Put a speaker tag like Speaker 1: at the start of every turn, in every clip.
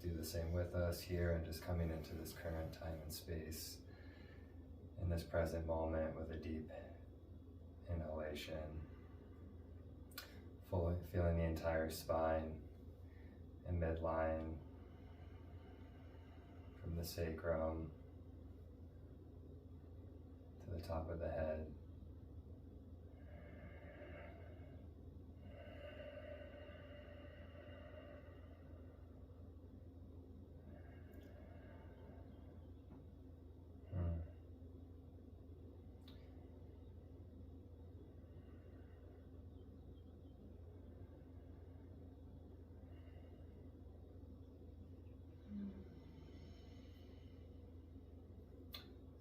Speaker 1: do the same with us here, and just coming into this current time and space in this present moment with a deep inhalation, fully feeling the entire spine and midline from the sacrum to the top of the head.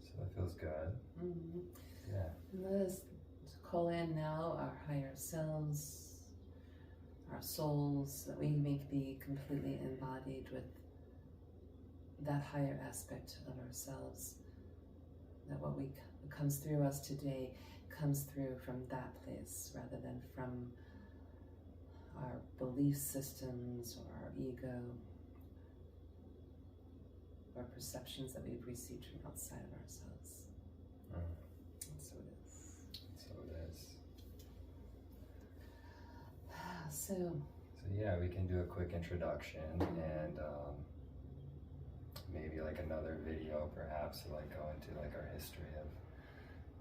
Speaker 1: So that feels good.
Speaker 2: Mm-hmm.
Speaker 1: Yeah.
Speaker 2: Let us call in now our higher selves, our souls, that we may be completely embodied with that higher aspect of ourselves. That what comes through us today comes through from that place rather than from our belief systems or our ego or perceptions that we've received from outside of ourselves. And so it is.
Speaker 1: So it is.
Speaker 2: So
Speaker 1: yeah, we can do a quick introduction and maybe like another video perhaps to like go into like our history of,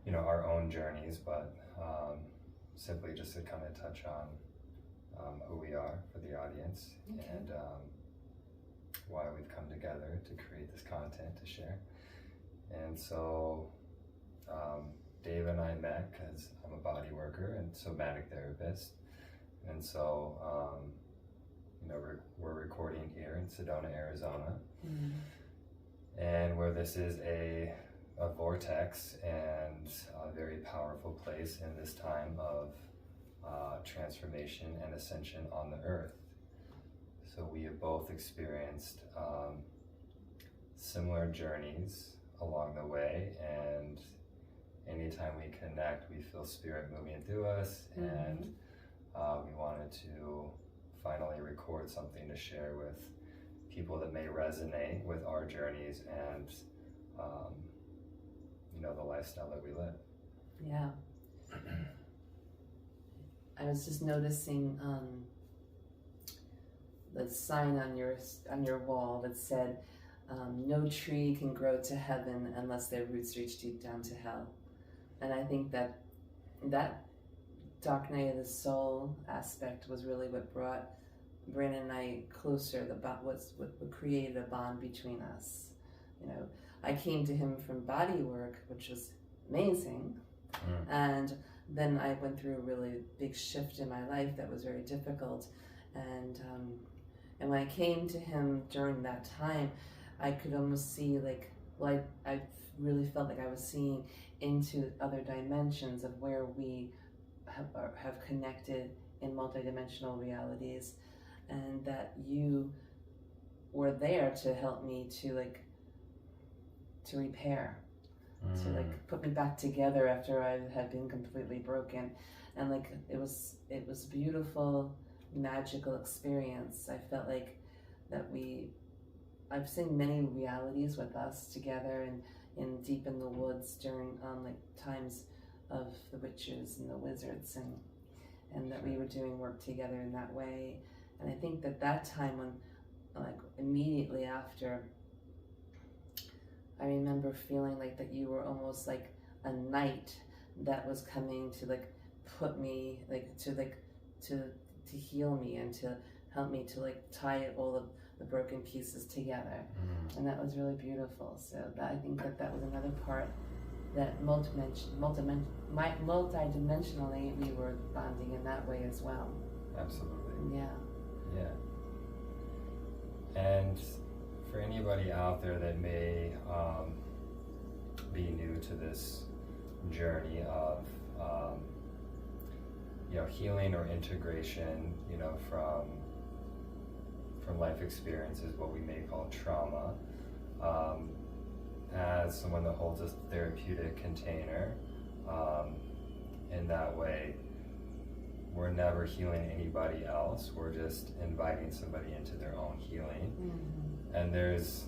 Speaker 1: you know, our own journeys, but simply just to kind of touch on who we are for the audience. Okay. And why we've come together to create this content to share. And so Dave and I met because I'm a body worker and somatic therapist. And so, you know, we're recording here in Sedona, Arizona. Mm-hmm. And where this is a vortex and a very powerful place in this time of transformation and ascension on the earth. So we have both experienced similar journeys along the way, and anytime we connect, we feel spirit moving through us. Mm-hmm. And we wanted to finally record something to share with people that may resonate with our journeys and you know, the lifestyle that we live.
Speaker 2: Yeah. I was just noticing the sign on your wall that said, no tree can grow to heaven unless their roots reach deep down to hell. And I think that dark night of the soul aspect was really what brought Brandon and I closer, what created a bond between us. You know, I came to him from body work, which was amazing. And then I went through a really big shift in my life that was very difficult. And when I came to him during that time, I could almost see I really felt like I was seeing into other dimensions of where we have connected in multidimensional realities, and that you were there to help me to repair, to put me back together after I had been completely broken. And it was a beautiful, magical experience. I felt like that I've seen many realities with us together and in deep in the woods during times of the witches and the wizards, and that we were doing work together in that way. And I think that time when immediately after, I remember feeling like that you were almost like a knight that was coming to put me to heal me and to help me to tie all of the broken pieces together. Mm-hmm. And that was really beautiful. So I think that was another part that multidimensionally we were bonding in that way as well.
Speaker 1: Absolutely.
Speaker 2: Yeah.
Speaker 1: And for anybody out there that may be new to this journey of you know, healing or integration, you know, from life experiences, what we may call trauma, as someone that holds a therapeutic container, in that way, we're never healing anybody else. We're just inviting somebody into their own healing. Mm-hmm. And there's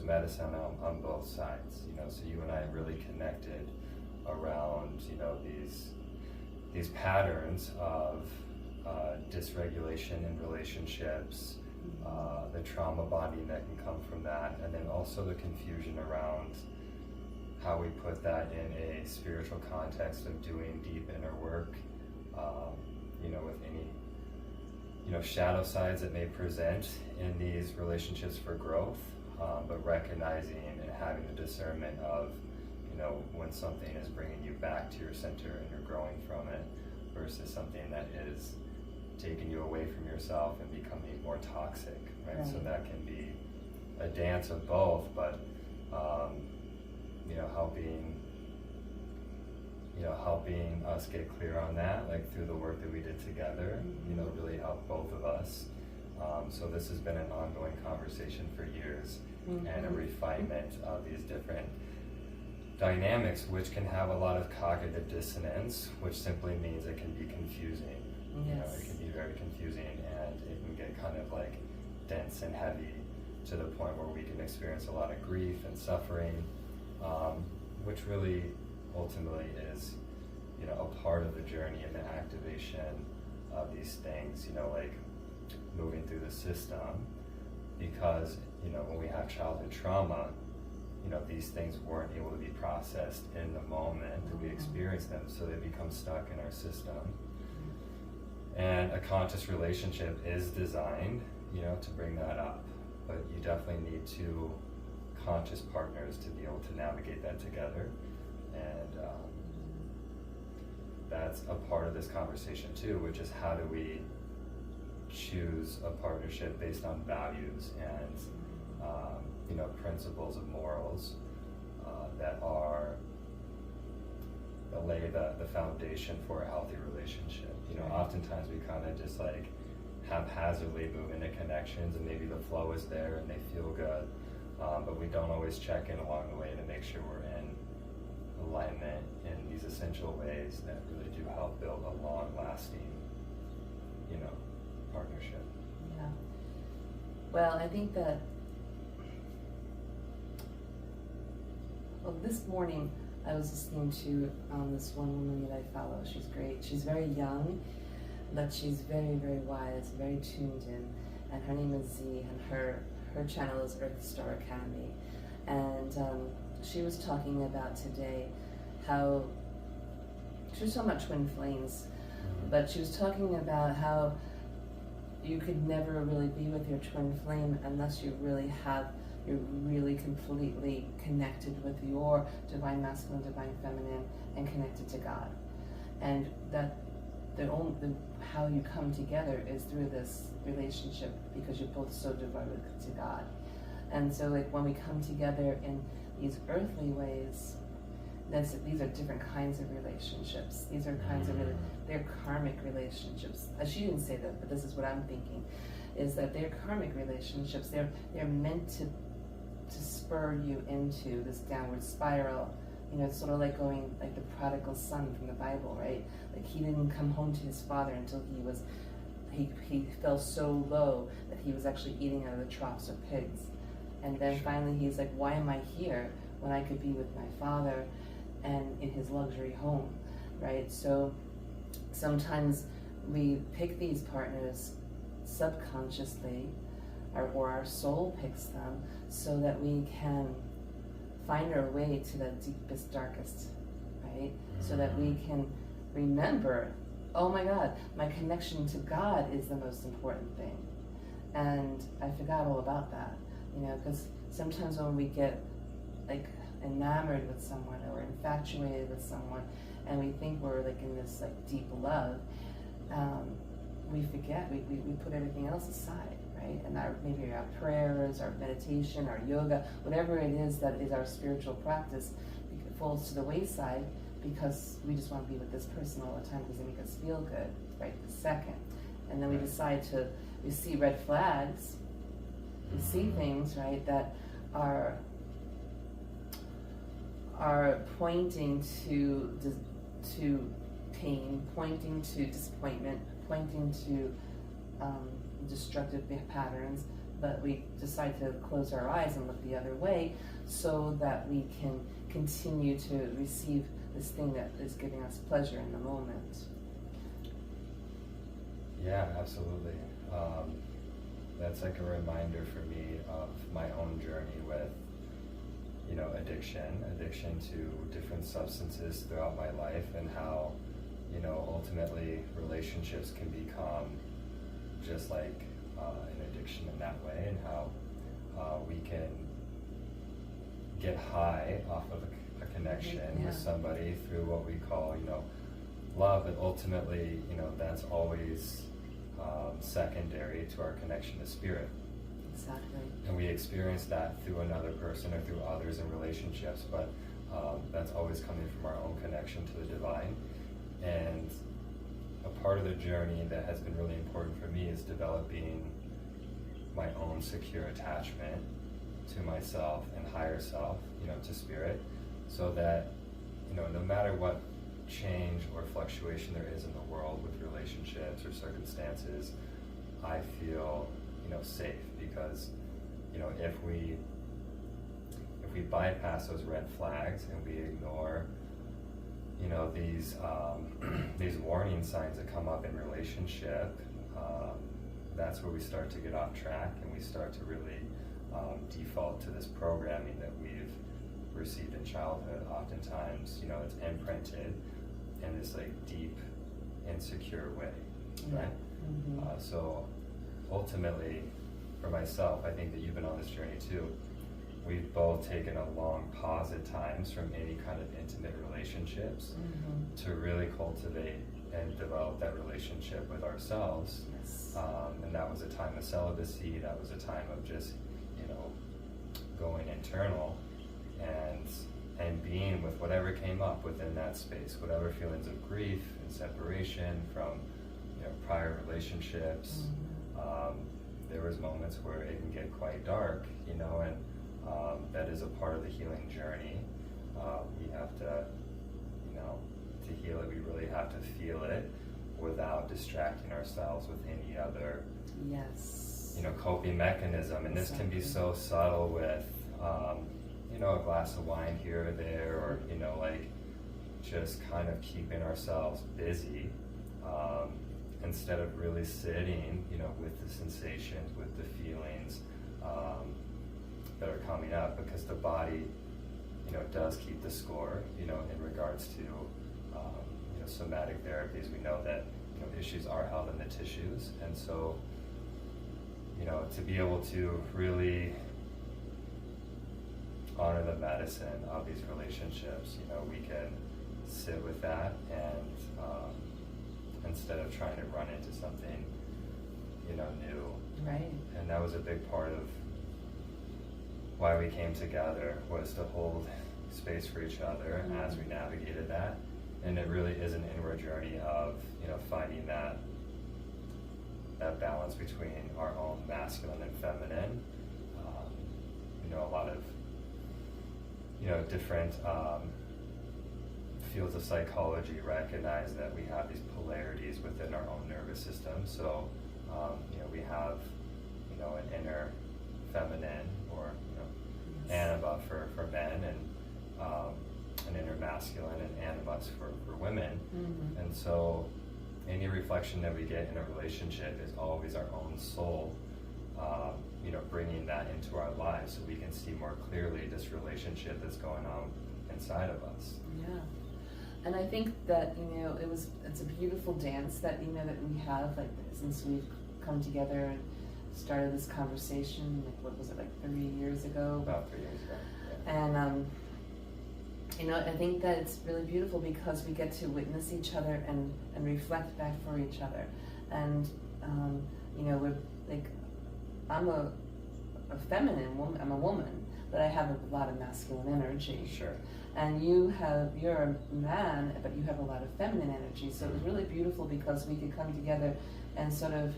Speaker 1: medicine on both sides, so you and I really connected around, these patterns of dysregulation in relationships, the trauma bonding that can come from that, and then also the confusion around how we put that in a spiritual context of doing deep inner work, with any, shadow sides that may present in these relationships for growth, but recognizing and having the discernment of, when something is bringing you back to your center and you're growing from it versus something that is taking you away from yourself and becoming more toxic, right? So that can be a dance of both, but helping us get clear on that, like through the work that we did together, really helped both of us. So this has been an ongoing conversation for years, and a refinement of these different dynamics, which can have a lot of cognitive dissonance, which simply means it can be confusing.
Speaker 2: Yes.
Speaker 1: It can be very confusing, and it can get kind of like dense and heavy to the point where we can experience a lot of grief and suffering, which really ultimately is, a part of the journey and the activation of these things, like moving through the system, because, when we have childhood trauma, these things weren't able to be processed in the moment that we experience them, so they become stuck in our system. And a conscious relationship is designed, to bring that up, but you definitely need two conscious partners to be able to navigate that together. And that's a part of this conversation too, which is how do we choose a partnership based on values and principles of morals that lay the foundation for a healthy relationship. Oftentimes we kind of just like haphazardly move into connections, and maybe the flow is there and they feel good, but we don't always check in along the way to make sure we're in alignment in these essential ways that really do help build a long-lasting, partnership.
Speaker 2: Yeah. Well, I think that, this morning I was listening to this one woman that I follow. She's great. She's very young, but she's very, very wise, very tuned in. And her name is Z, and her channel is Earth Star Academy. And she was talking about today how, she was talking about twin flames, but she was talking about how you could never really be with your twin flame unless you're really completely connected with your divine masculine, divine feminine, and connected to God. And that how you come together is through this relationship, because you're both so devoted to God. And so like when we come together in these earthly ways, these are different kinds of relationships. These are kinds of they're karmic relationships. She didn't say that, but this is what I'm thinking, is that they're karmic relationships. They're meant to spur you into this downward spiral. It's sort of like going like the prodigal son from the Bible, right? Like he didn't come home to his father until he fell so low that he was actually eating out of the troughs of pigs. And then finally he's like, why am I here when I could be with my father and in his luxury home, right? So sometimes we pick these partners subconsciously, or our soul picks them, so that we can find our way to the deepest, darkest, right? So that we can remember, oh my God, my connection to God is the most important thing. And I forgot all about that, because sometimes when we get like enamored with someone or infatuated with someone, and we think we're like in this like deep love, we forget, we put everything else aside, right? And maybe our prayers, our meditation, our yoga, whatever it is that is our spiritual practice, falls to the wayside because we just want to be with this person all the time because they make us feel good right this second. And then we decide we see red flags, we see things, right, that are pointing to pain, pointing to disappointment, pointing to destructive patterns, but we decide to close our eyes and look the other way so that we can continue to receive this thing that is giving us pleasure in the moment.
Speaker 1: Yeah, absolutely. That's like a reminder for me of my own journey with, addiction to different substances throughout my life, and how, ultimately relationships can become just like an addiction in that way, and how we can get high off of a connection with somebody through what we call, love, but ultimately, that's always secondary to our connection to spirit.
Speaker 2: Exactly.
Speaker 1: And we experience that through another person or through others in relationships, but that's always coming from our own connection to the divine. And a part of the journey that has been really important for me is developing my own secure attachment to myself and higher self, to spirit, so that, no matter what change or fluctuation there is in the world with relationships or circumstances, I feel, safe, because, if we bypass those red flags and we ignore, these warning signs that come up in relationship, that's where we start to get off track, and we start to really default to this programming that we've received in childhood. Oftentimes, it's imprinted in this like deep, insecure way, right?
Speaker 2: Mm-hmm.
Speaker 1: So ultimately, for myself, I think that you've been on this journey too. We've both taken a long pause at times from any kind of intimate relationships to really cultivate and develop that relationship with ourselves.
Speaker 2: Yes.
Speaker 1: And that was a time of celibacy. That was a time of just, going internal and being with whatever came up within that space, whatever feelings of grief and separation from, prior relationships. There was moments where it can get quite dark, and that is a part of the healing journey. We have to, to heal it, we really have to feel it without distracting ourselves with any other, coping mechanism. And this can be so subtle with, a glass of wine here or there, or, just kind of keeping ourselves busy, instead of really sitting, with the sensations, with the feelings that are coming up, because the body, does keep the score, in regards to, somatic therapies. We know that, issues are held in the tissues, and so, to be able to really honor the medicine of these relationships, we can sit with that and instead of trying to run into something, new.
Speaker 2: Right.
Speaker 1: And that was a big part of why we came together, was to hold space for each other as we navigated that. And it really is an inward journey of, finding that balance between our own masculine and feminine. A lot of, different fields of psychology recognize that we have these polarities within our own nervous system. So, we have, an inner feminine, or, anima for men, and an inner masculine and animus for women. And so any reflection that we get in a relationship is always our own soul, bringing that into our lives so we can see more clearly this relationship that's going on inside of us.
Speaker 2: Yeah. And I think that, it's a beautiful dance that, that we have, like, since we've come together and started this conversation, like, what was it, like 3 years ago?
Speaker 1: About 3 years ago, yeah.
Speaker 2: And, I think that it's really beautiful because we get to witness each other and reflect back for each other. And, we're like, I'm a feminine woman, I'm a woman, but I have a lot of masculine energy.
Speaker 1: Sure.
Speaker 2: And you're a man, but you have a lot of feminine energy. So it was really beautiful because we could come together and sort of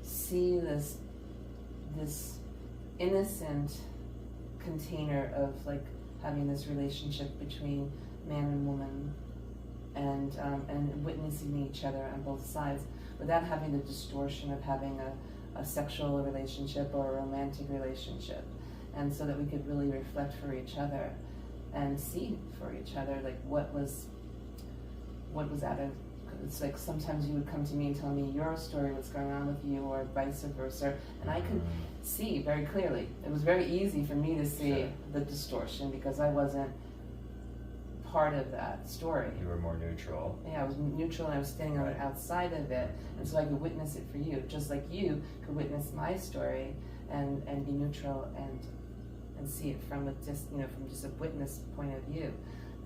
Speaker 2: see this innocent container of like having this relationship between man and woman, and witnessing each other on both sides without having the distortion of having a sexual relationship or a romantic relationship, and so that we could really reflect for each other and see for each other, like what was out of. It's like sometimes you would come to me and tell me your story, what's going on with you, or vice versa, and I could see very clearly. It was very easy for me to see the distortion because I wasn't part of that story.
Speaker 1: You were more neutral.
Speaker 2: Yeah, I was neutral and I was standing on the outside of it, and so I could witness it for you, just like you could witness my story and be neutral and see it from from just a witness point of view.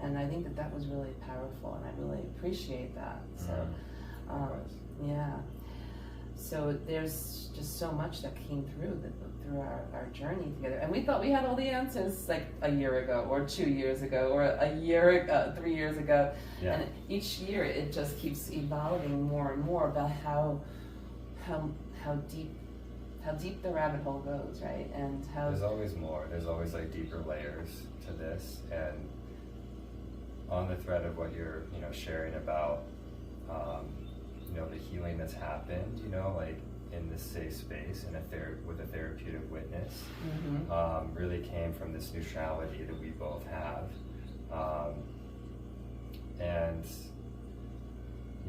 Speaker 2: And I think that was really powerful, and I really appreciate that. So, yeah. So there's just so much that came through our journey together, and we thought we had all the answers like a year ago, or 2 years ago, or a year ago, 3 years ago.
Speaker 1: Yeah.
Speaker 2: And each year it just keeps evolving more and more about how deep the rabbit hole goes, right? And how
Speaker 1: there's always more. There's always like deeper layers to this, and on the thread of what you're sharing about the healing that's happened like in this safe space and with a therapeutic witness, really came from this neutrality that we both have, and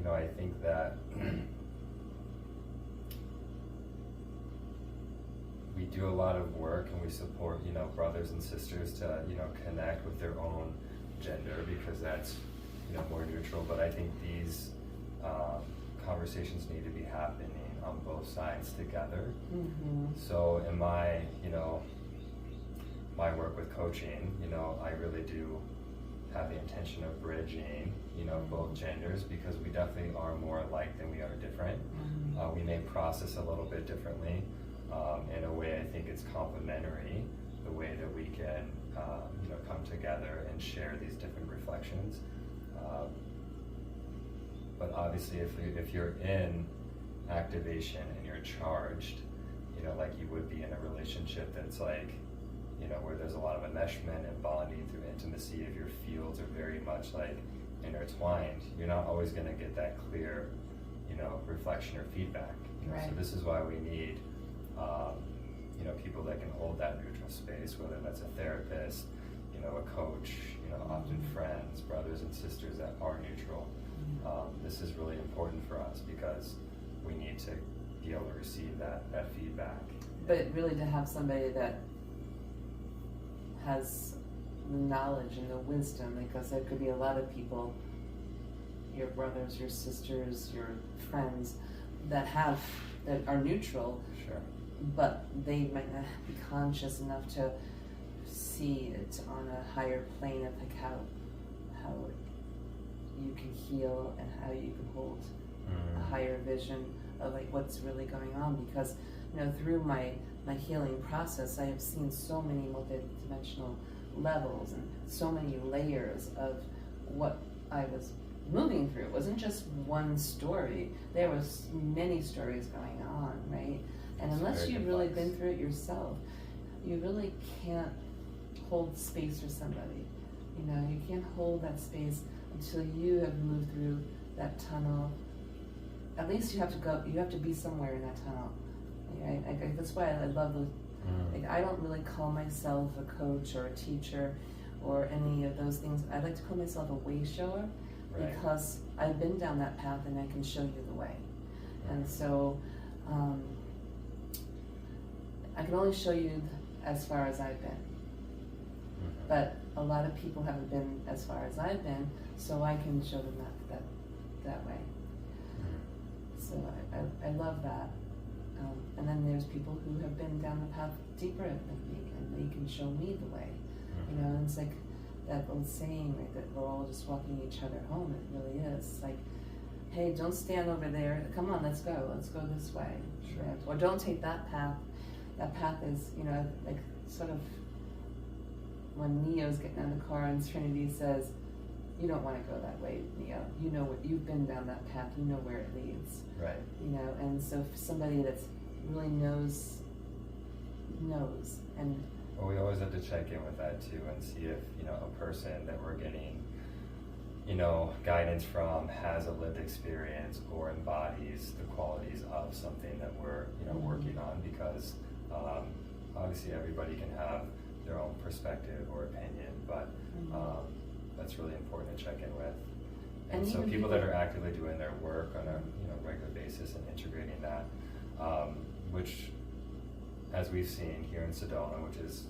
Speaker 1: I think that we do a lot of work and we support brothers and sisters to connect with their own gender, because that's more neutral. But I think these conversations need to be happening on both sides together. So in my my work with coaching, I really do have the intention of bridging both genders, because we definitely are more alike than we are different. We may process a little bit differently. In a way, I think it's complementary, the way that we can come together and share these different reflections. But obviously, if you're in activation and you're charged, like you would be in a relationship that's like, where there's a lot of enmeshment and bonding through intimacy, if your fields are very much like intertwined, you're not always going to get that clear, reflection or feedback.
Speaker 2: Right.
Speaker 1: So this is why we need people that can hold that neutral space, whether that's a therapist, a coach, often friends, brothers and sisters that are neutral. This is really important for us because we need to be able to receive that feedback.
Speaker 2: But really to have somebody that has the knowledge and the wisdom, because there could be a lot of people, your brothers, your sisters, your friends, that are neutral.
Speaker 1: Sure.
Speaker 2: But they might not be conscious enough to see it on a higher plane of like how you can heal and how you can hold a higher vision of like what's really going on. Because through my healing process, I have seen so many multidimensional levels and so many layers of what I was moving through. It wasn't just one story. There was many stories going on, right? And unless you've really been through it yourself, you really can't hold space for somebody. You can't hold that space until you have moved through that tunnel. At least you have to be somewhere in that tunnel. Right? That's why I love those. Like, I don't really call myself a coach or a teacher or any of those things. I like to call myself a way shower, because I've been down that path and I can show you the way. And so I can only show you as far as I've been. But a lot of people haven't been as far as I've been, so I can show them that way. So I love that. And then there's people who have been down the path deeper than me, and they can show me the way. And it's like that old saying, right, that we're all just walking each other home. It really is. Like, hey, don't stand over there. Come on, let's go. Let's go this way.
Speaker 1: Sure.
Speaker 2: Or don't take that path. That path is, like sort of when Neo's getting out of the car and Trinity says, you don't want to go that way, Neo. You've been down that path. You know where it leads.
Speaker 1: Right.
Speaker 2: And so for somebody that's really knows, and
Speaker 1: well, we always have to check in with that too and see if a person that we're getting guidance from, has a lived experience or embodies the qualities of something that we're, working on, because obviously everybody can have their own perspective or opinion, but that's really important to check in with. And so people that are actively doing their work on a regular basis and integrating that, which, as we've seen here in Sedona, which is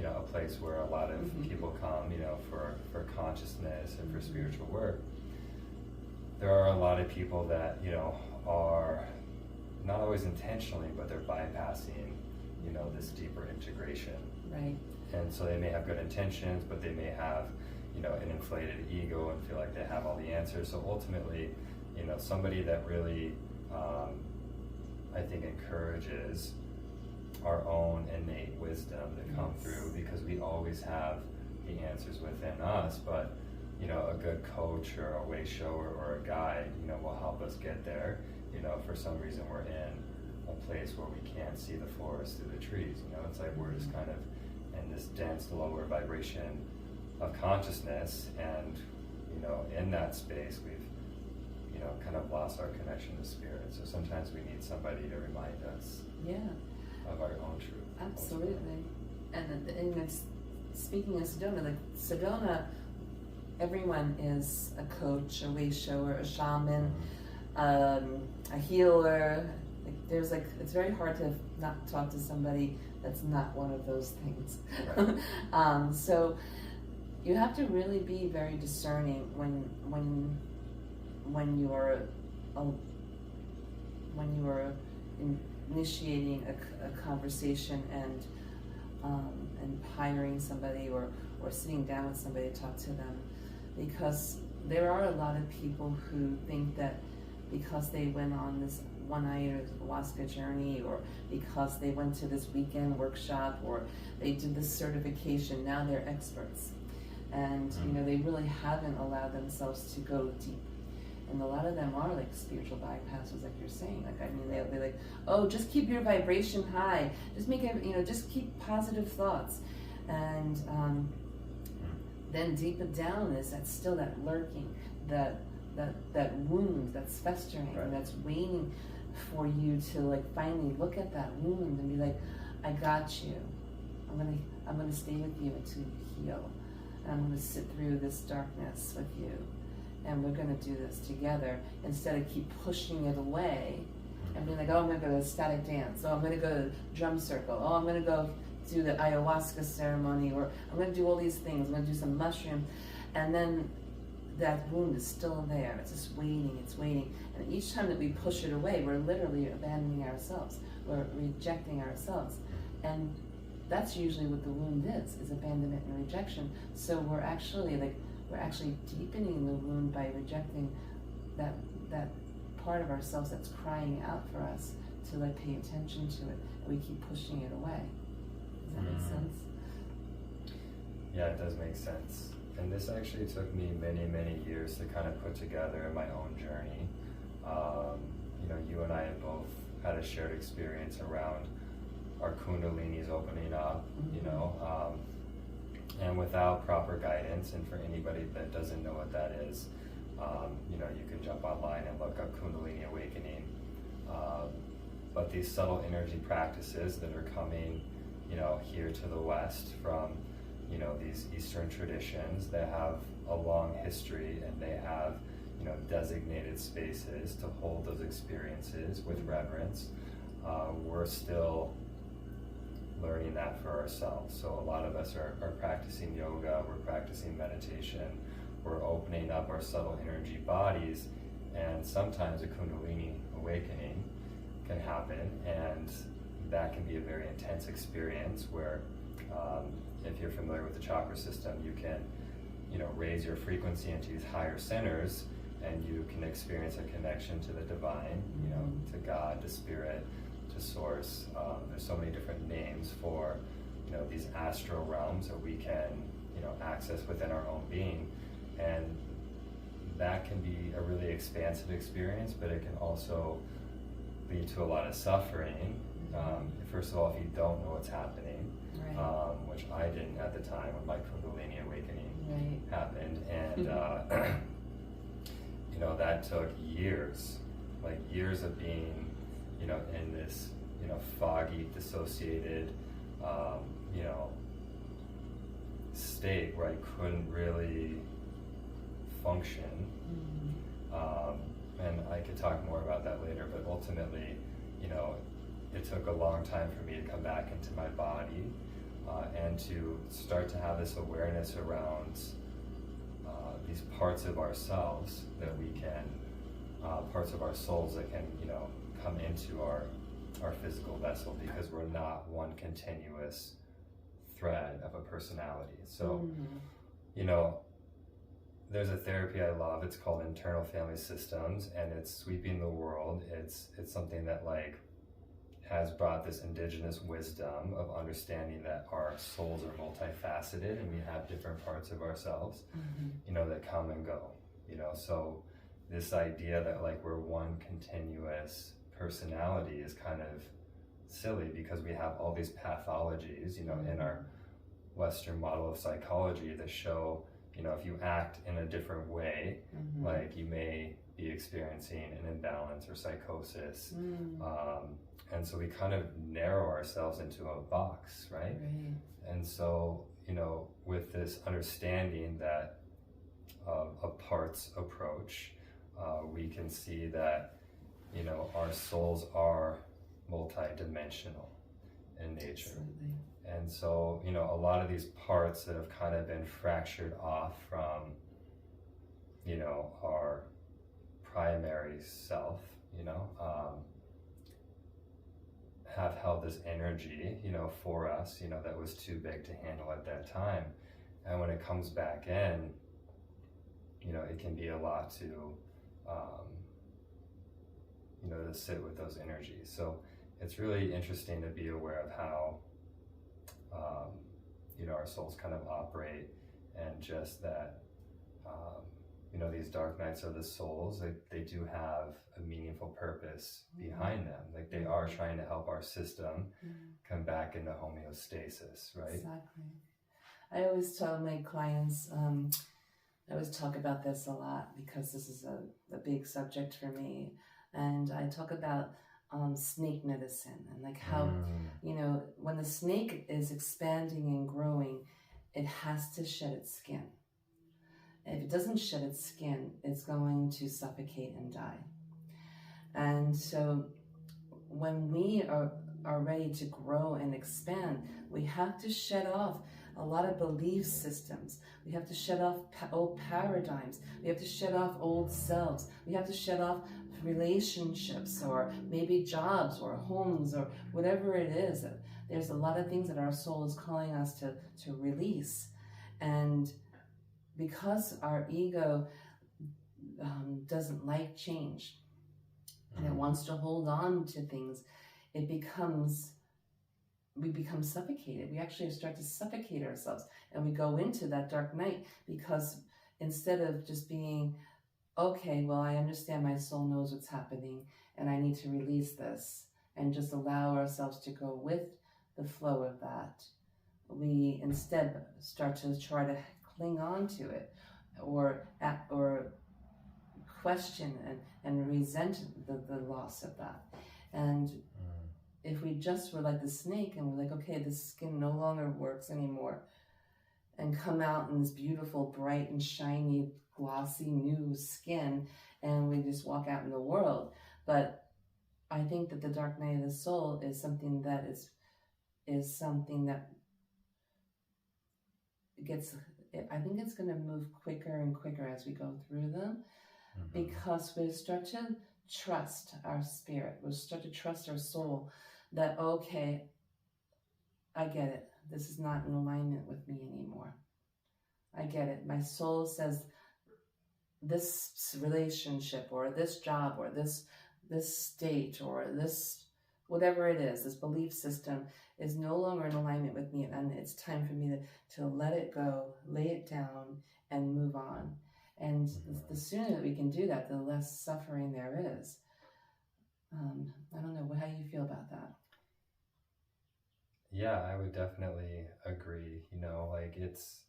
Speaker 1: a place where a lot of people come, for consciousness and for spiritual work. There are a lot of people that, are not always intentionally, but they're bypassing, this deeper integration.
Speaker 2: Right.
Speaker 1: And so they may have good intentions, but they may have, an inflated ego and feel like they have all the answers. So ultimately, somebody that really, I think, encourages our own innate wisdom to come through, because we always have the answers within us, but a good coach or a way shower or a guide, will help us get there. For some reason we're in a place where we can't see the forest through the trees. It's like we're just kind of in this dense lower vibration of consciousness, and in that space we've kind of lost our connection to spirit. So sometimes we need somebody to remind us of our own truth.
Speaker 2: Absolutely. And it's, speaking of Sedona, like Sedona, everyone is a coach, a way shower, a shaman, a healer. It's very hard to not talk to somebody that's not one of those things.
Speaker 1: Right.
Speaker 2: So you have to really be very discerning when you are initiating a conversation and hiring somebody or sitting down with somebody to talk to them, because there are a lot of people who think that because they went on this one-night ayahuasca journey, or because they went to this weekend workshop, or they did this certification, now they're experts. And they really haven't allowed themselves to go deep. And a lot of them are like spiritual bypassers, like you're saying. They're like, oh, just keep your vibration high. Just make it, just keep positive thoughts. And then deep down is that still that lurking, that wound that's festering,
Speaker 1: right,
Speaker 2: that's waiting for you to finally look at that wound and be like, I got you. I'm gonna stay with you until you heal. And I'm gonna sit through this darkness with you. And we're going to do this together, instead of keep pushing it away and being like, oh, I'm going to go to a static dance, oh, I'm going to go to drum circle, oh, I'm going to go do the ayahuasca ceremony, or I'm going to do all these things, I'm going to do some mushroom. And then that wound is still there. It's just waiting, it's waiting. And each time that we push it away, we're literally abandoning ourselves. We're rejecting ourselves. And that's usually what the wound is abandonment and rejection. So we're actually deepening the wound by rejecting that part of ourselves that's crying out for us to pay attention to it, and we keep pushing it away. Does that make sense?
Speaker 1: Yeah, it does make sense. And this actually took me many, many years to kind of put together in my own journey. You and I have both had a shared experience around our kundalini's opening up, and without proper guidance, and for anybody that doesn't know what that is, you can jump online and look up Kundalini Awakening. But these subtle energy practices that are coming, here to the West from, these Eastern traditions, they have a long history, and they have, designated spaces to hold those experiences with reverence. We're still learning that for ourselves. So a lot of us are practicing yoga, we're practicing meditation, we're opening up our subtle energy bodies, and sometimes a Kundalini awakening can happen, and that can be a very intense experience where if you're familiar with the chakra system, you can raise your frequency into these higher centers, and you can experience a connection to the divine, to God, to spirit, to source. There's so many different names for these astral realms that we can access within our own being, and that can be a really expansive experience, but it can also lead to a lot of suffering First of all, if you don't know what's happening,
Speaker 2: Right.
Speaker 1: which I didn't at the time when my Kundalini awakening
Speaker 2: Right.
Speaker 1: happened, and you know, that took years, like years of being, you know, in this, you know, foggy, dissociated, you know, state where I couldn't really function. And I could talk more about that later, but ultimately, you know, it took a long time for me to come back into my body and to start to have this awareness around these parts of ourselves that we can, parts of our souls that can, you know, come into our physical vessel, because we're not one continuous thread of a personality. So, you know, there's a therapy I love. It's called internal family systems, and it's sweeping the world. It's something that like has brought this indigenous wisdom of understanding that our souls are multifaceted and we have different parts of ourselves, you know, that come and go, you know. So this idea that like we're one continuous personality is kind of silly, because we have all these pathologies, you know, in our Western model of psychology that show, you know, if you act in a different way, like you may be experiencing an imbalance or psychosis. And so we kind of narrow ourselves into a box, right? And so, you know, with this understanding that a parts approach, we can see that, you know, our souls are multidimensional in nature.
Speaker 2: Absolutely.
Speaker 1: And so, you know, a lot of these parts that have kind of been fractured off from, you know, our primary self, you know, have held this energy, you know, for us, you know, that was too big to handle at that time. And when it comes back in, you know, it can be a lot to, you know, to sit with those energies. So it's really interesting to be aware of how, you know, our souls kind of operate, and just that, you know, these dark nights of the souls, they do have a meaningful purpose behind them. Like they are trying to help our system come back into homeostasis, right?
Speaker 2: Exactly. I always tell my clients, I always talk about this a lot because this is a big subject for me. And I talk about snake medicine, and like how, you know, when the snake is expanding and growing, it has to shed its skin. If it doesn't shed its skin, it's going to suffocate and die. And so when we are ready to grow and expand, we have to shed off a lot of belief systems. We have to shed off old paradigms. We have to shed off old selves. We have to shed off relationships, or maybe jobs or homes or whatever it is. There's a lot of things that our soul is calling us to release. And because our ego doesn't like change, and it wants to hold on to things, we become suffocated. We actually start to suffocate ourselves, and we go into that dark night, because instead of just being, okay, well, I understand my soul knows what's happening and I need to release this, and just allow ourselves to go with the flow of that, we instead start to try to cling on to it, or question and resent the loss of that. And if we just were like the snake and we're like, okay, this skin no longer works anymore, and come out in this beautiful, bright and shiny, glossy new skin, and we just walk out in the world. But I think that the dark night of the soul is something that is something that gets, I think it's going to move quicker and quicker as we go through them, because we start to trust our spirit, we start to trust our soul, that, okay, I get it, this is not in alignment with me anymore. I get it. My soul says this relationship or this job or this state or this, whatever it is, this belief system is no longer in alignment with me, and it's time for me to let it go, lay it down, and move on. And the sooner that we can do that, the less suffering there is. I don't know, how do you feel about that?
Speaker 1: Yeah, I would definitely agree. You know, like it's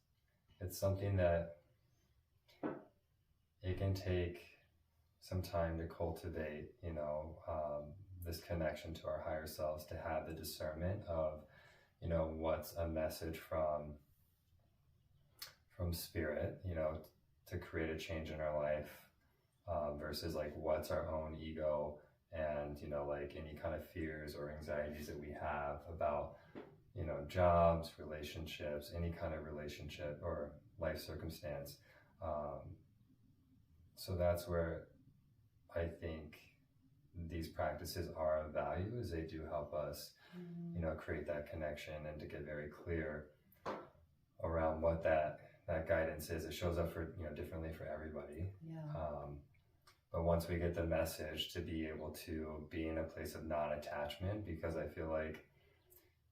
Speaker 1: something that it can take some time to cultivate, you know, this connection to our higher selves, to have the discernment of, you know, what's a message from spirit, you know, to create a change in our life, versus like what's our own ego and, you know, like any kind of fears or anxieties that we have about, you know, jobs, relationships, any kind of relationship or life circumstance. So that's where I think these practices are of value, is they do help us, you know, create that connection and to get very clear around what that guidance is. It shows up for, you know, differently for everybody.
Speaker 2: Yeah.
Speaker 1: But once we get the message, to be able to be in a place of non-attachment, because I feel like,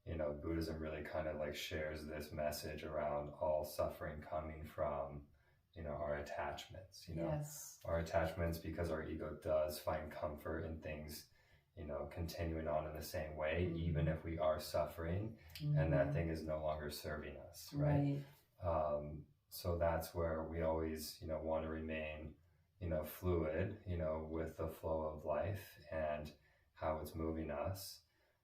Speaker 1: you know, Buddhism really kind of like shares this message around all suffering coming from, you know, our attachments, you know,
Speaker 2: Yes.
Speaker 1: our attachments, because our ego does find comfort in things, you know, continuing on in the same way, even if we are suffering and that thing is no longer serving us, right? So that's where we always, you know, want to remain, you know, fluid, you know, with the flow of life and how it's moving us.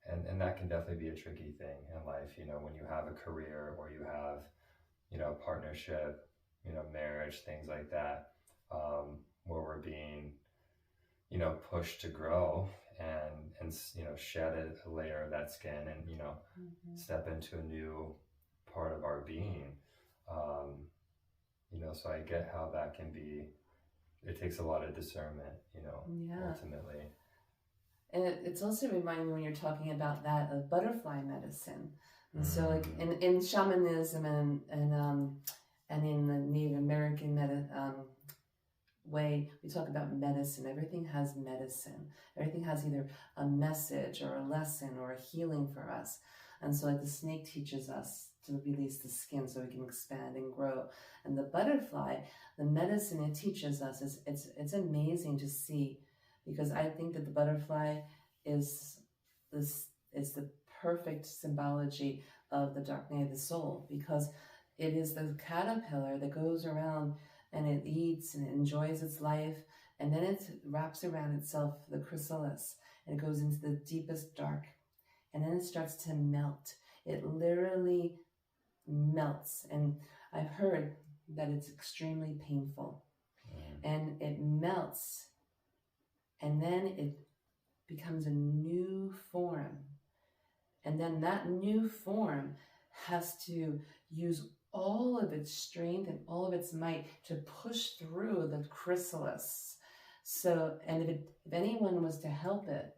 Speaker 1: And that can definitely be a tricky thing in life, you know, when you have a career or you have, you know, partnership, you know, marriage, things like that, where we're being, you know, pushed to grow and you know, shed a layer of that skin and, you know, step into a new part of our being. You know, so I get how that can be, it takes a lot of discernment, you know, ultimately.
Speaker 2: And it's also reminding me when you're talking about that of butterfly medicine. And so like in shamanism and in the Native American way, we talk about medicine. Everything has medicine. Everything has either a message or a lesson or a healing for us. And so like the snake teaches us to release the skin so we can expand and grow. And the butterfly, the medicine it teaches us, it's amazing to see, because I think that the butterfly is the perfect symbology of the dark night of the soul, because it is the caterpillar that goes around and it eats and it enjoys its life, and then it wraps around itself the chrysalis and it goes into the deepest dark, and then it starts to melt. It literally melts, and I've heard that it's extremely painful. And it melts, and then it becomes a new form, and then that new form has to use all of its strength and all of its might to push through the chrysalis. So, and if anyone was to help it,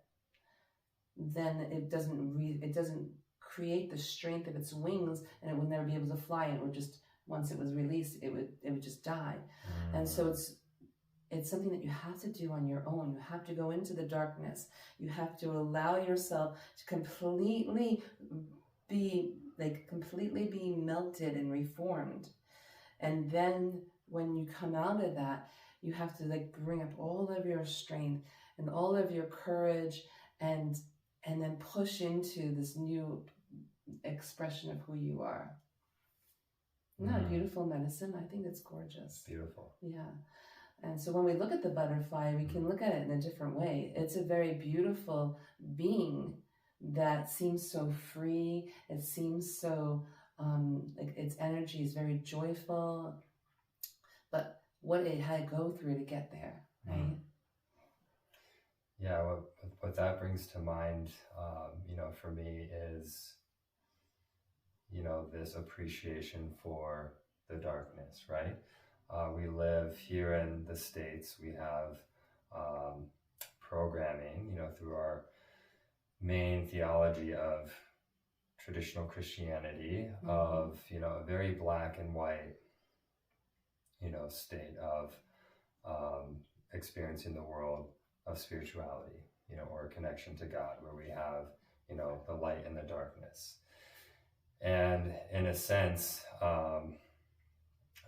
Speaker 2: then it doesn't create the strength of its wings, and it would never be able to fly. And it would just, once it was released, it would just die. And so it's something that you have to do on your own. You have to go into the darkness. You have to allow yourself to completely be melted and reformed. And then when you come out of that, you have to like bring up all of your strength and all of your courage, and then push into this new expression of who you are. Isn't that beautiful medicine? I think it's gorgeous.
Speaker 1: Beautiful.
Speaker 2: Yeah. And so when we look at the butterfly, we can look at it in a different way. It's a very beautiful being that seems so free. It seems so, like its energy is very joyful. But what it had to go through to get there, right?
Speaker 1: Yeah, what that brings to mind, you know, for me is, you know, this appreciation for the darkness, right? We live here in the States. We have programming, you know, through our main theology of traditional Christianity, of, you know, a very black and white, you know, state of experiencing the world of spirituality, you know, or connection to God, where we have, you know, the light and the darkness. And in a sense,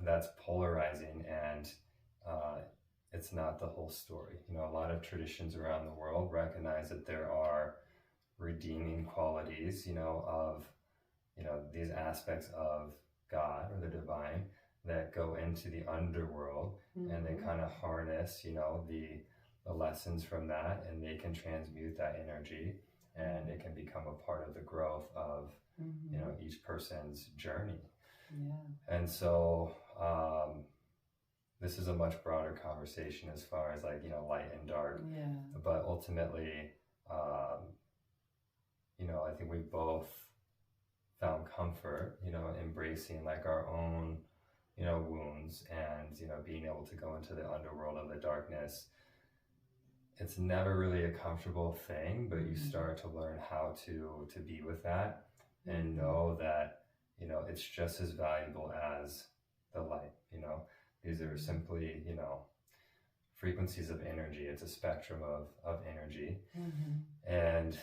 Speaker 1: that's polarizing, and it's not the whole story. You know, a lot of traditions around the world recognize that there are redeeming qualities, of, these aspects of God or the divine that go into the underworld, and they kind of harness, the lessons from that, and they can transmute that energy, and it can become a part of the growth of, each person's journey.
Speaker 2: Yeah.
Speaker 1: And so, this is a much broader conversation as far as like, light and dark.
Speaker 2: Yeah.
Speaker 1: But ultimately, I think we both found comfort, embracing like our own, wounds, and, being able to go into the underworld of the darkness. It's never really a comfortable thing, but you start to learn how to be with that, and know that, it's just as valuable as the light. These are simply, frequencies of energy. It's a spectrum of energy. And,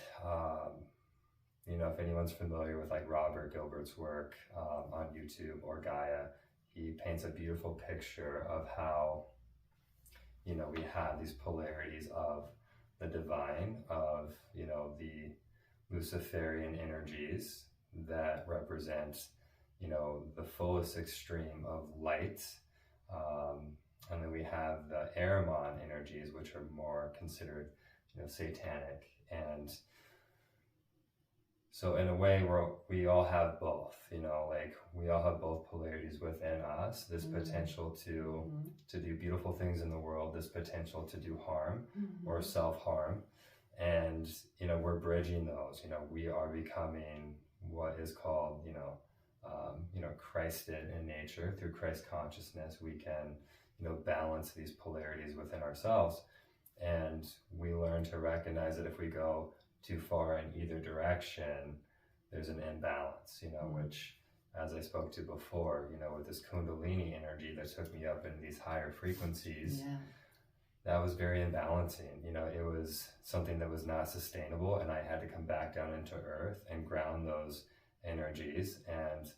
Speaker 1: if anyone's familiar with like Robert Gilbert's work on YouTube or Gaia, he paints a beautiful picture of how, we have these polarities of the divine, of, the Luciferian energies that represent, the fullest extreme of light. And then we have the Ahriman energies, which are more considered, satanic. And so in a way, we all have both, like we all have both polarities within us, this potential to do beautiful things in the world, this potential to do harm or self-harm. And, we're bridging those, we are becoming what is called, Christed in nature. Through Christ consciousness, we can, balance these polarities within ourselves. And we learn to recognize that if we go too far in either direction, there's an imbalance, which, as I spoke to before, with this Kundalini energy that took me up in these higher frequencies, that was very imbalancing. It was something that was not sustainable, and I had to come back down into earth and ground those energies and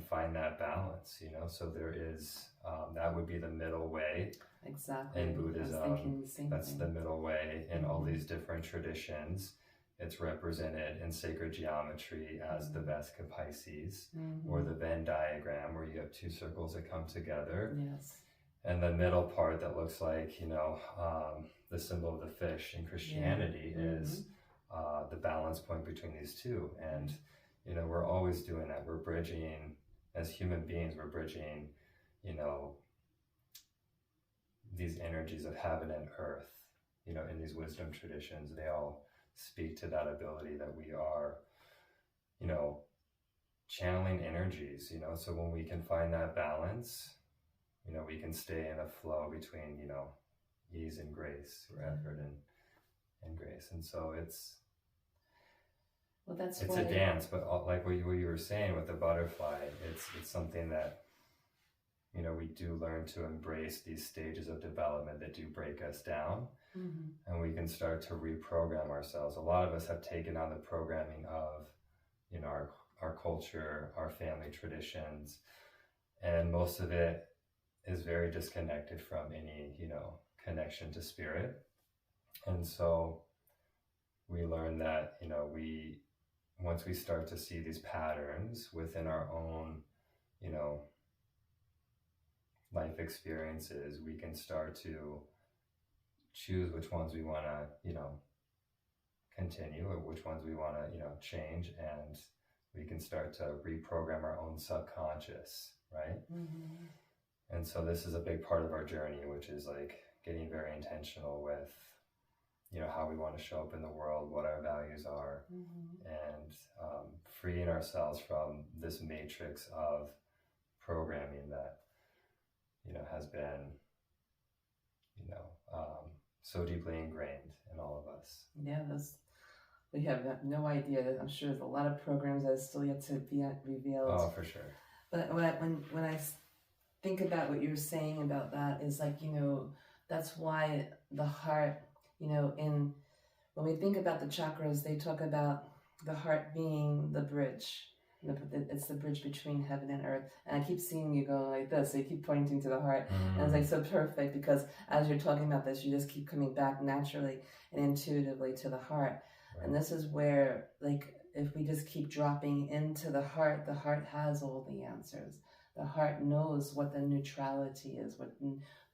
Speaker 1: find that balance, so there is, that would be the middle way.
Speaker 2: Exactly.
Speaker 1: In Buddhism,
Speaker 2: I was thinking the same
Speaker 1: that's
Speaker 2: thing.
Speaker 1: the middle way in all these different traditions. It's represented in sacred geometry as the Vesica Pisces, or the Venn diagram, where you have two circles that come together.
Speaker 2: Yes.
Speaker 1: And the middle part that looks like, the symbol of the fish in Christianity is the balance point between these two. And, we're always doing that. We're bridging, as human beings, we're bridging, these energies of heaven and earth, in these wisdom traditions. They all speak to that ability that we are, channeling energies, so when we can find that balance, we can stay in a flow between, ease and grace, or effort and grace. And so it's a dance, but like what you were saying with the butterfly, it's something that, we do learn to embrace these stages of development that do break us down, and we can start to reprogram ourselves. A lot of us have taken on the programming of, our culture, our family traditions, and most of it is very disconnected from any, connection to spirit. And so we learn that, once we start to see these patterns within our own, life experiences, we can start to choose which ones we want to, continue, or which ones we want to, change, and we can start to reprogram our own subconscious, right? And so this is a big part of our journey, which is like getting very intentional with, how we want to show up in the world, what our values are, and freeing ourselves from this matrix of programming that, has been, so deeply ingrained in all of us.
Speaker 2: Yeah, we have no idea. I'm sure there's a lot of programs that are still yet to be revealed.
Speaker 1: Oh, for sure.
Speaker 2: But when I think about what you're saying about that, is like, that's why the heart, when we think about the chakras, they talk about the heart being the bridge. It's the bridge between heaven and earth. And I keep seeing you going like this, so you keep pointing to the heart. And it's like so perfect, because as you're talking about this, you just keep coming back naturally and intuitively to the heart. And this is where, like, if we just keep dropping into the heart has all the answers. The heart knows what the neutrality is, what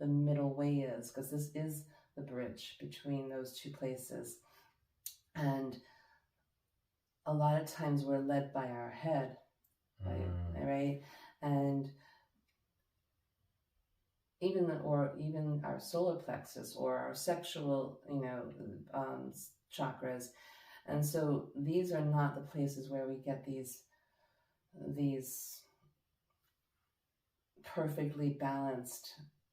Speaker 2: the middle way is, because this is the bridge between those two places. And a lot of times we're led by our head, right? And even our solar plexus or our sexual, chakras. And so these are not the places where we get these perfectly balanced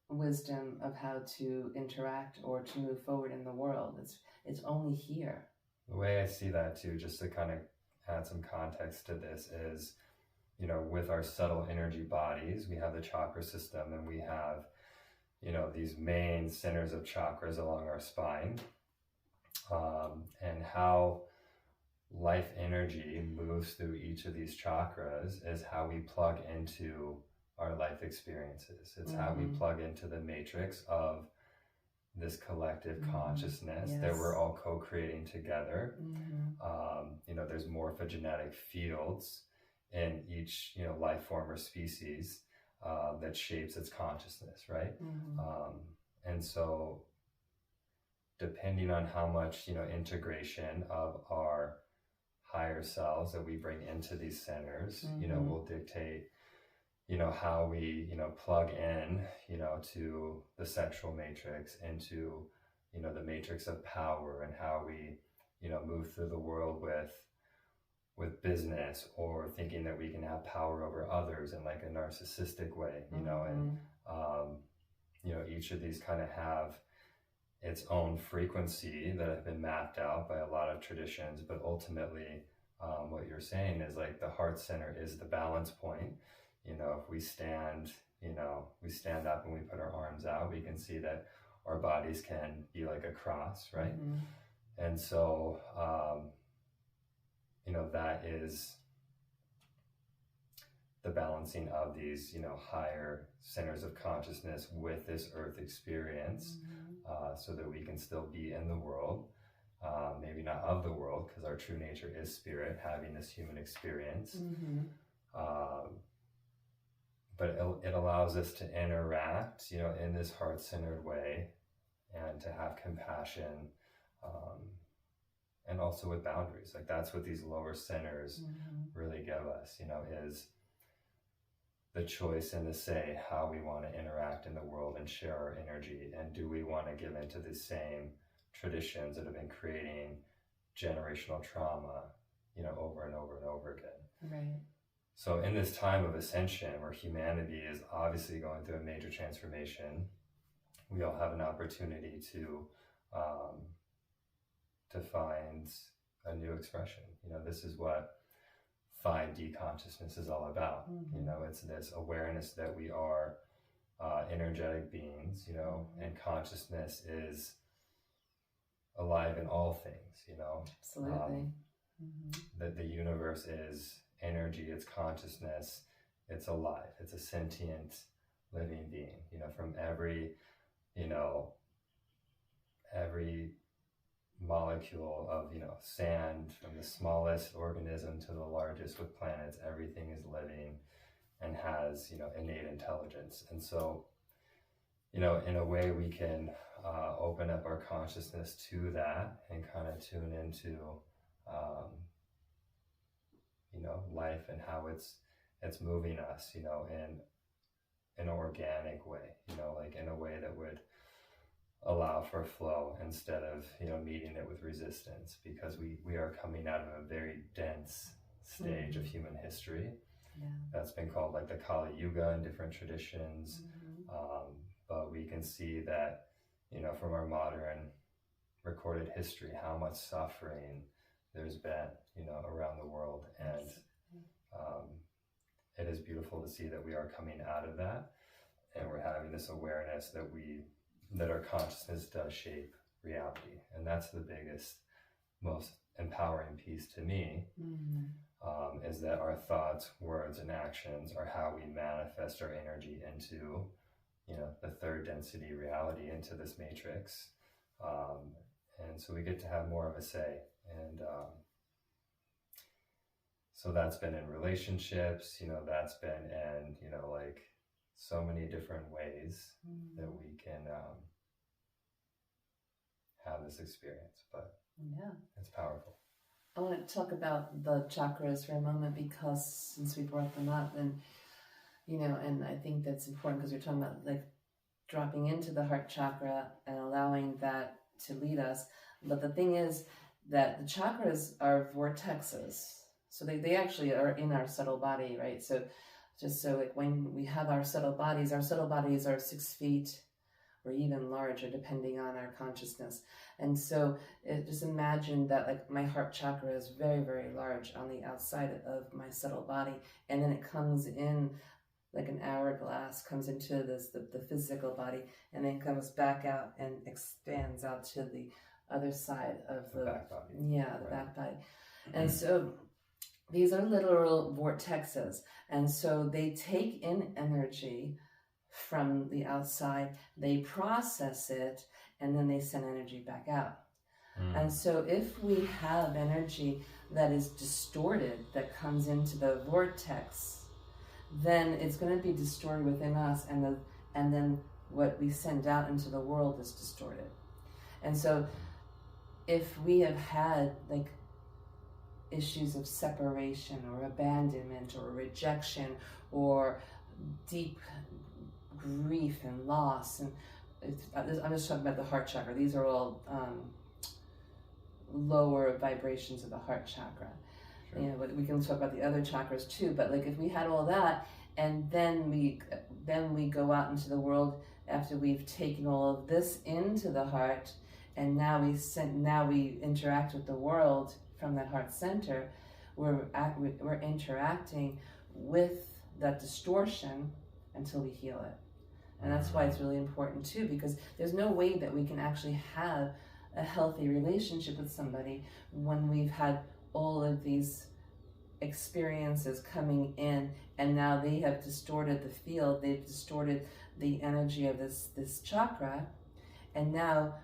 Speaker 2: wisdom of how to interact or to move forward in the world. It's only here.
Speaker 1: The way I see that too, just to kind of add some context to this, is, with our subtle energy bodies, we have the chakra system, and we have, these main centers of chakras along our spine, and how life energy moves through each of these chakras is how we plug into our life experiences. It's how we plug into the matrix of this collective consciousness that we're all co-creating together. There's morphogenetic fields in each, life form or species that shapes its consciousness, right? And so depending on how much, integration of our higher selves that we bring into these centers, will dictate, how we, plug in, to the sexual matrix, into, the matrix of power, and how we, move through the world with business, or thinking that we can have power over others in like a narcissistic way, and, each of these kind of have its own frequency that have been mapped out by a lot of traditions. But ultimately, what you're saying is like the heart center is the balance point. If we stand, we stand up and we put our arms out, we can see that our bodies can be like a cross, right? And so, that is the balancing of these, higher centers of consciousness with this earth experience, so that we can still be in the world, maybe not of the world, because our true nature is spirit, having this human experience. But it allows us to interact, in this heart-centered way, and to have compassion, and also with boundaries. Like that's what these lower centers really give us, is the choice and the say how we want to interact in the world and share our energy. And do we want to give into the same traditions that have been creating generational trauma, over and over and over again.
Speaker 2: Right.
Speaker 1: So in this time of ascension, where humanity is obviously going through a major transformation, we all have an opportunity to find a new expression. This is what 5D consciousness is all about. It's this awareness that we are energetic beings, and consciousness is alive in all things,
Speaker 2: Absolutely.
Speaker 1: That the universe is energy, it's consciousness, it's alive, it's a sentient living being, from every molecule of, sand, from the smallest organism to the largest with planets, everything is living and has, innate intelligence. And so, in a way we can open up our consciousness to that and kind of tune into, life and how it's moving us, in an organic way, like in a way that would allow for flow instead of, meeting it with resistance, because we are coming out of a very dense stage of human history. That's been called like the Kali Yuga in different traditions. But we can see that, from our modern recorded history, how much suffering there's been, around the world. And it is beautiful to see that we are coming out of that, and we're having this awareness that our consciousness does shape reality. And that's the biggest, most empowering piece to me, is that our thoughts, words, and actions are how we manifest our energy into, the third density reality, into this matrix. And so we get to have more of a say And so that's been in relationships, that's been in, like so many different ways that we can have this experience, but
Speaker 2: yeah,
Speaker 1: it's powerful.
Speaker 2: I want to talk about the chakras for a moment, because since we brought them up, and and I think that's important because you're talking about like dropping into the heart chakra and allowing that to lead us. But the thing is that the chakras are vortexes. So they actually are in our subtle body, right? So just so like when we have our subtle bodies are 6 feet or even larger depending on our consciousness. And so just imagine that like my heart chakra is very, very large on the outside of my subtle body. And then it comes in like an hourglass, comes into the physical body, and then comes back out and expands out to the other side of the
Speaker 1: back body.
Speaker 2: Yeah, the back body. And so these are literal vortexes. And so they take in energy from the outside, they process it, and then they send energy back out. And so if we have energy that is distorted, that comes into the vortex, then it's going to be distorted within us, and then what we send out into the world is distorted. And so if we have had like issues of separation or abandonment or rejection or deep grief and loss, and I'm just talking about the heart chakra. These are all lower vibrations of the heart chakra. Sure. But we can talk about the other chakras too. But like if we had all that, and then we go out into the world after we've taken all of this into the heart, and now we interact with the world from that heart center. We're interacting with that distortion until we heal it. And that's why it's really important too, because there's no way that we can actually have a healthy relationship with somebody when we've had all of these experiences coming in, and now they have distorted the field, they've distorted the energy of this chakra, and now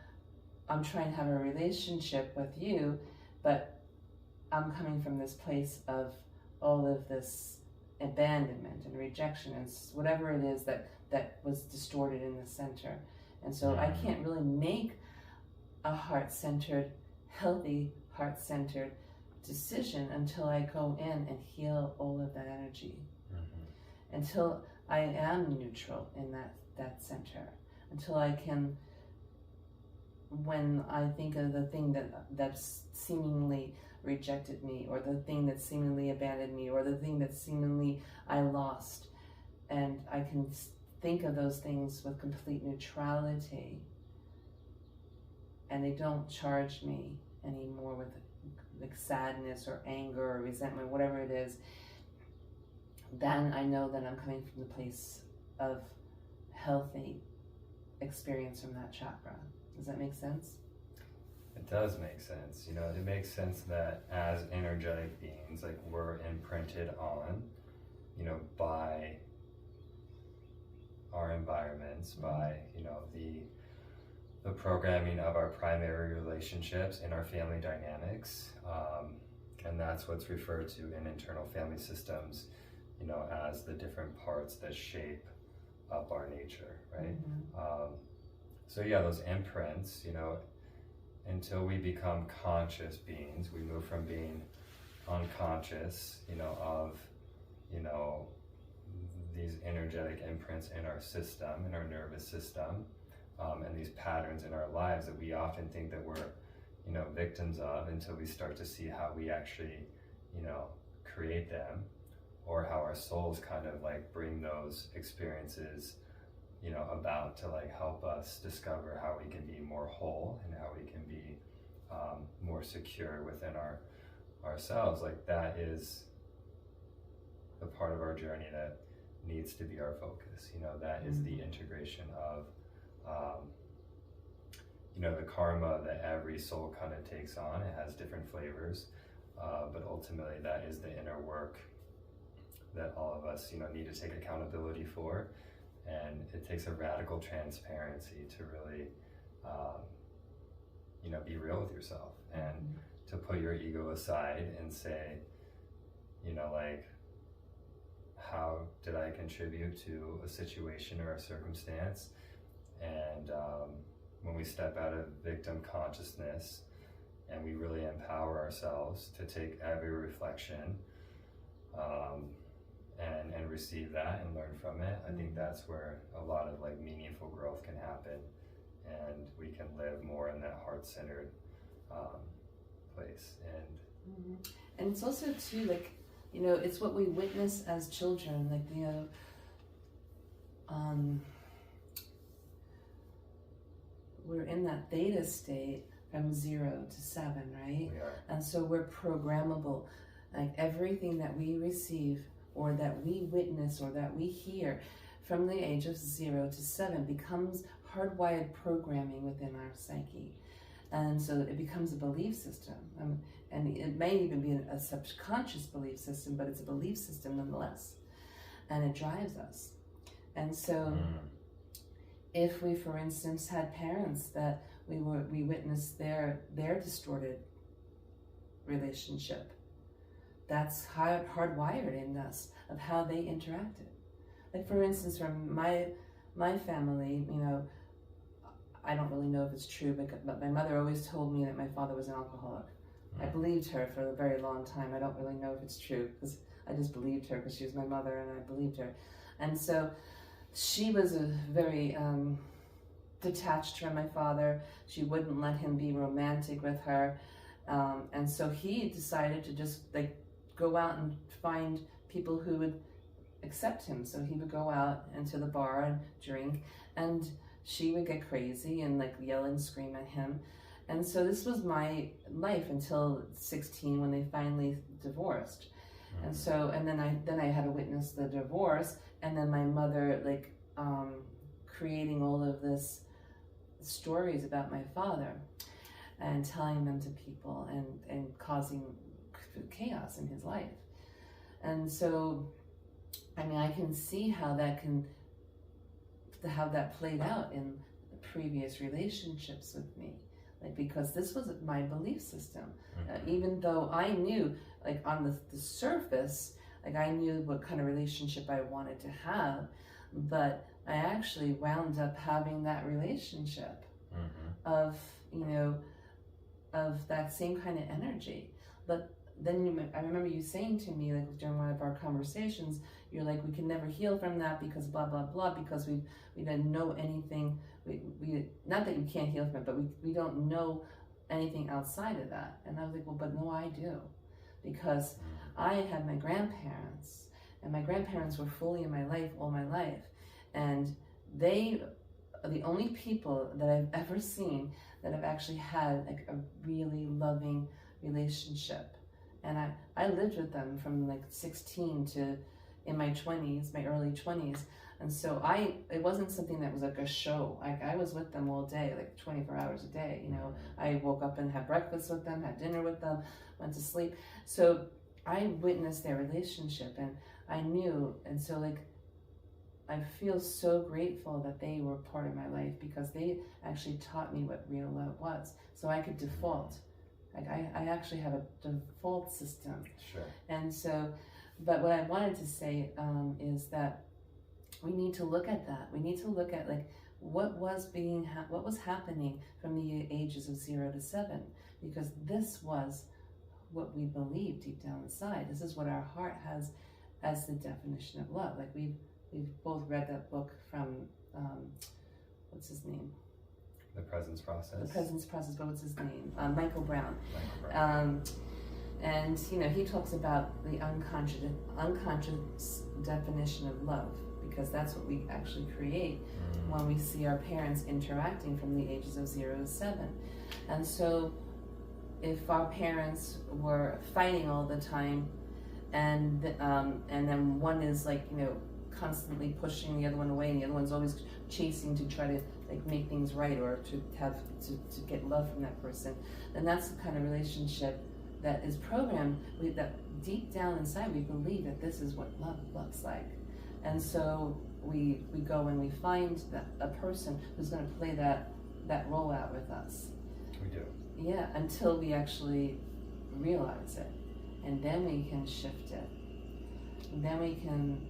Speaker 2: I'm trying to have a relationship with you, but I'm coming from this place of all of this abandonment and rejection and whatever it is that was distorted in the center. And so I can't really make a heart-centered, healthy heart-centered decision until I go in and heal all of that energy. Until I am neutral in that center. Until I can, when I think of the thing that's seemingly rejected me, or the thing that seemingly abandoned me, or the thing that seemingly I lost, and I can think of those things with complete neutrality, and they don't charge me anymore with like sadness or anger or resentment, whatever it is, then I know that I'm coming from the place of healthy experience from that chakra. Does that make sense?
Speaker 1: It does make sense. It makes sense that as energetic beings, like we're imprinted on, by our environments, by, the programming of our primary relationships in our family dynamics. And that's what's referred to in internal family systems, as the different parts that shape up our nature, right? So yeah, those imprints, until we become conscious beings, we move from being unconscious, of, these energetic imprints in our system, in our nervous system, and these patterns in our lives that we often think that we're, victims of, until we start to see how we actually, create them, or how our souls kind of like bring those experiences, about to like help us discover how we can be more whole and how we can be more secure within ourselves. Like that is the part of our journey that needs to be our focus. That is the integration of the karma that every soul kind of takes on. It has different flavors, but ultimately that is the inner work that all of us need to take accountability for. And it takes a radical transparency to really be real with yourself and to put your ego aside and say, you know, like, how did I contribute to a situation or a circumstance? And when we step out of victim consciousness and we really empower ourselves to take every reflection and receive that and learn from it, I think that's where a lot of like meaningful growth can happen, and we can live more in that heart-centered place.
Speaker 2: And it's also too, like, you know, it's what we witness as children, like, you know, we're in that theta state from 0 to 7, right?
Speaker 1: We are.
Speaker 2: And so we're programmable. Like everything that we receive or that we witness or that we hear from the age of 0 to 7 becomes hardwired programming within our psyche. And so it becomes a belief system. And it may even be a subconscious belief system, but it's a belief system nonetheless. And it drives us. And so if we, for instance, had parents that we witnessed their distorted relationship, that's hardwired in us of how they interacted. Like, for instance, from my family, you know, I don't really know if it's true, but my mother always told me that my father was an alcoholic. I believed her for a very long time. I don't really know if it's true, because I just believed her because she was my mother and I believed her. And so she was a very detached from my father. She wouldn't let him be romantic with her. And so he decided to just like go out and find people who would accept him. So he would go out into the bar and drink, and she would get crazy and like yell and scream at him. And so this was my life until 16, when they finally divorced. And so, and then I had to witness the divorce, and then my mother like creating all of this stories about my father and telling them to people and causing chaos in his life. And so, I mean, I can see how that played out in previous relationships with me. Like, because this was my belief system. Even though I knew, like on the surface, like I knew what kind of relationship I wanted to have, but I actually wound up having that relationship of, you know, of that same kind of energy. But then I remember you saying to me, like during one of our conversations, you're like, we can never heal from that because blah, blah, blah, because we didn't know anything. We not that you can't heal from it, but we don't know anything outside of that. And I was like, well, but no, I do. Because I had my grandparents, and my grandparents were fully in my life all my life. And they are the only people that I've ever seen that have actually had like a really loving relationship. And I lived with them from like 16 to in my 20s, my early 20s. And so it wasn't something that was like a show. Like I was with them all day, like 24 hours a day, you know. I woke up and had breakfast with them, had dinner with them, went to sleep. So I witnessed their relationship, and I knew, and so like, I feel so grateful that they were part of my life, because they actually taught me what real love was. So I could default. Like I actually have a default system.
Speaker 1: Sure. And
Speaker 2: so, but what I wanted to say is that we need to look at that. We need to look at like what was happening from the ages of 0 to 7, because this was what we believed deep down inside. This is what our heart has as the definition of love. Like we've both read that book from what's his name?
Speaker 1: The Presence Process.
Speaker 2: The Presence Process, but what's his name? Michael Brown.
Speaker 1: Michael Brown.
Speaker 2: And you know, he talks about the unconscious definition of love, because that's what we actually create when we see our parents interacting from the ages of 0 to 7. And so if our parents were fighting all the time, and then one is like, you know, constantly pushing the other one away, and the other one's always chasing to try to like make things right, or to get love from that person, then that's the kind of relationship that is programmed, that deep down inside we believe that this is what love looks like. And so we go and we find a person who's going to play that role out with us.
Speaker 1: We do.
Speaker 2: Yeah, until we actually realize it, and then we can shift it, and then we can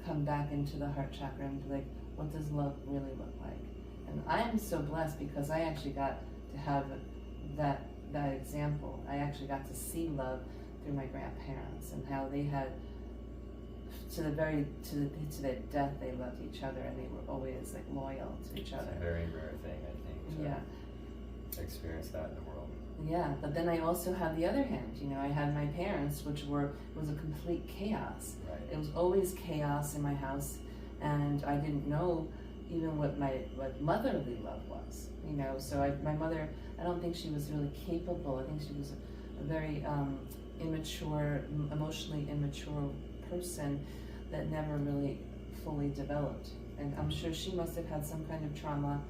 Speaker 2: come back into the heart chakra and be like, what does love really look like? And I am so blessed because I actually got to have that example. I actually got to see love through my grandparents and how they had, to their death, they loved each other, and they were always like loyal to each other.
Speaker 1: It's a very rare thing, I think, to experience that in the world.
Speaker 2: Yeah, but then I also have the other hand. You know, I had my parents, was a complete chaos.
Speaker 1: Right.
Speaker 2: It was always chaos in my house, and I didn't know even what motherly love was. You know, so my mother, I don't think she was really capable. I think she was a very immature, emotionally immature person that never really fully developed. And I'm sure she must have had some kind of trauma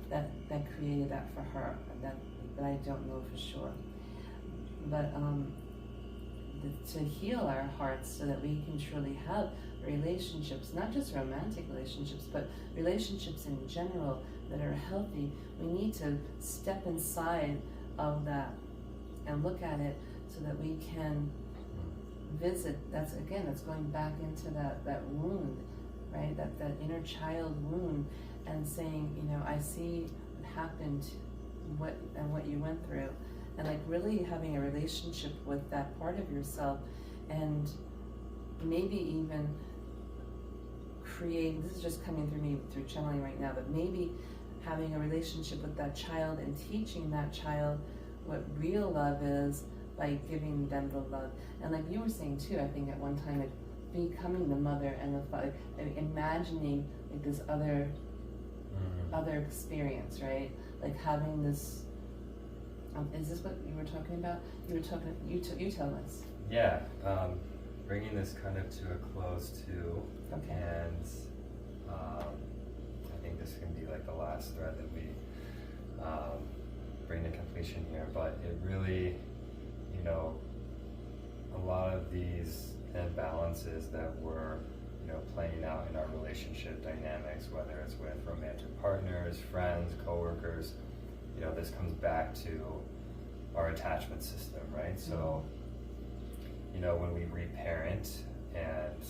Speaker 2: that created that for her, that I don't know for sure. But to heal our hearts so that we can truly have relationships, not just romantic relationships, but relationships in general that are healthy, we need to step inside of that and look at it so that we can visit. That's going back into that wound, right? That inner child wound, and saying, you know, I see what happened, what you went through, and like really having a relationship with that part of yourself, and maybe even create, this is just coming through me through channeling right now, but maybe having a relationship with that child and teaching that child what real love is by giving them the love. And like you were saying too, I think at one time, like becoming the mother and the father, imagining like this other experience, right? Like having this, is this what you were talking about? You tell us.
Speaker 1: Yeah, bringing this kind of to a close too.
Speaker 2: Okay.
Speaker 1: And I think this can be like the last thread that we bring to completion here, but it really, you know, a lot of these imbalances that were, you know, playing out in our relationship dynamics, whether it's with romantic partners, friends, coworkers, you know, this comes back to our attachment system, right? So, you know, when we reparent and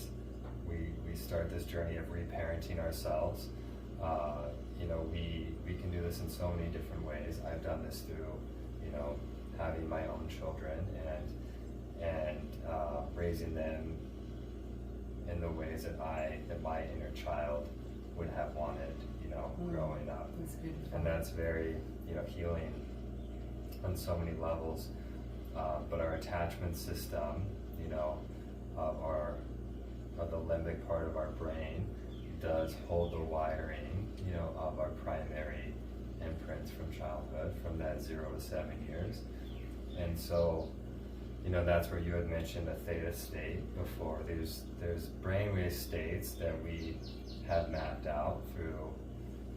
Speaker 1: we start this journey of reparenting ourselves, you know, we can do this in so many different ways. I've done this through, you know, having my own children and raising them in the ways that my inner child would have wanted, you know, growing up.
Speaker 2: That's beautiful.
Speaker 1: And that's very, you know, healing on so many levels. But our attachment system, you know, of the limbic part of our brain does hold the wiring, you know, of our primary imprints from childhood, from that 0 to 7 years. And so, you know, that's where you had mentioned the theta state before. There's brainwave states that we have mapped out through,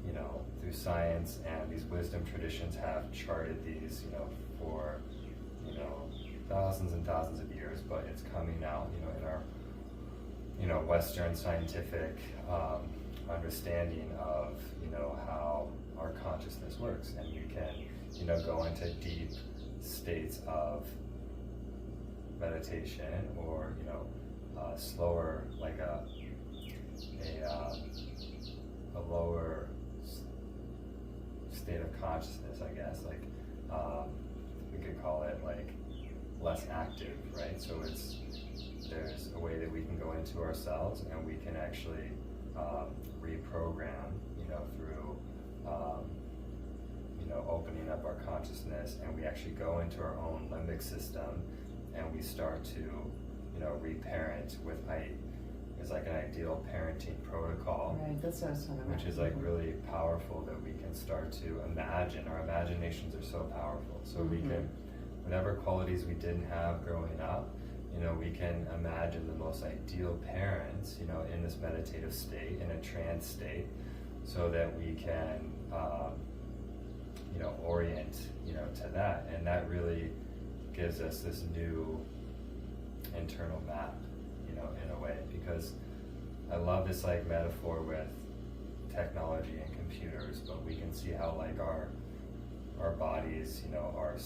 Speaker 1: you know, through science, and these wisdom traditions have charted these, you know, for, you know, thousands and thousands of years, but it's coming out, you know, in our, you know, Western scientific understanding of, you know, how our consciousness works, and you can, you know, go into deep states of meditation, or, you know, slower, like a lower state of consciousness, I guess, like we could call it like less active, right? So there's a way that we can go into ourselves, and we can actually reprogram, you know, through you know, opening up our consciousness, and we actually go into our own limbic system, and we start to, you know, reparent with it's like an ideal parenting protocol.
Speaker 2: Right, that's what I was talking about.
Speaker 1: Which is like really powerful, that we can start to imagine. Our imaginations are so powerful. So we can, whatever qualities we didn't have growing up, you know, we can imagine the most ideal parents, you know, in this meditative state, in a trance state, so that we can, you know, orient, you know, to that. And that really gives us this new internal map, you know, in a way, because I love this like metaphor with technology and computers, but we can see how like our bodies, you know, are